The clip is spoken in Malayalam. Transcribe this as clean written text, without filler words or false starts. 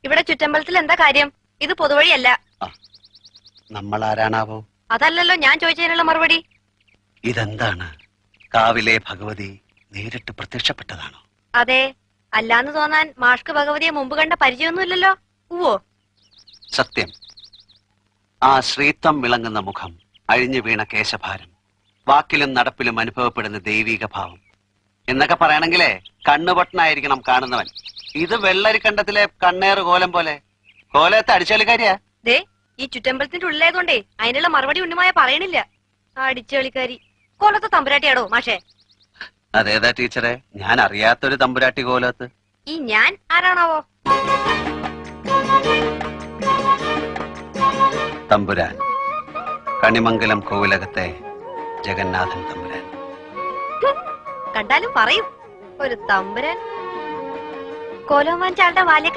ഇവിടെ ചുറ്റമ്പലത്തിൽ എന്താ കാര്യം? ഇത് പൊതുവഴിയല്ല. നമ്മൾ ആരാണാവോ? അതല്ലല്ലോ ഞാൻ ചോദിച്ചതിനുള്ള മറുപടി. ഇതെന്താണ്? കാവിലെ ഭഗവതി നേരിട്ട് പ്രത്യക്ഷപ്പെട്ടതാണോ? അതെ. അല്ലാന്ന് തോന്നാൻ മാഷ്ക്ക് ഭഗവതിയെ മുമ്പ് കണ്ട പരിചയമൊന്നുമില്ലല്ലോ. ഉവ്വോ? സത്യം. ആ ശ്രീത്വം വിളങ്ങുന്ന മുഖം, അഴിഞ്ഞു വീണ കേശഭാരം, വാക്കിലും നടപ്പിലും അനുഭവപ്പെടുന്ന ദൈവിക ഭാവം എന്നൊക്കെ പറയണെങ്കിലേ കണ്ണുപൊട്ടനായിരിക്കണം കാണുന്നവൻ. ഇത് വെള്ളരിക്കണ്ടത്തിലെ കണ്ണേറ് കോലം പോലെ. കോലത്തെ അടിച്ചളിക്കാരിയാ. ദേ, ഈ ചുറ്റമ്പലത്തിന്റെ ഉള്ളിലായതുകൊണ്ടേ അതിനുള്ള മറുപടി ഉണ്ണിമായ പറയണില്ല. അടിച്ചളിക്കാരി. കോലത്തെ തമ്പുരാട്ടിയാടോ മാഷേ? അതേതാ ടീച്ചറെ? ഞാൻ അറിയാത്തൊരു തമ്പുരാട്ടി കോലത്ത്. ഈ ഞാൻ ആരാണാവോ? തമ്പുരാൻ, കണിമംഗലം കോവിലകത്തെ ജഗന്നാഥൻ തമ്പുരാൻ. കണ്ടാലും പറയും ഒരു തമ്പുരാൻ. കോലം വാങ്ങിച്ചാളുടെ ബാല്യക്കാരൻ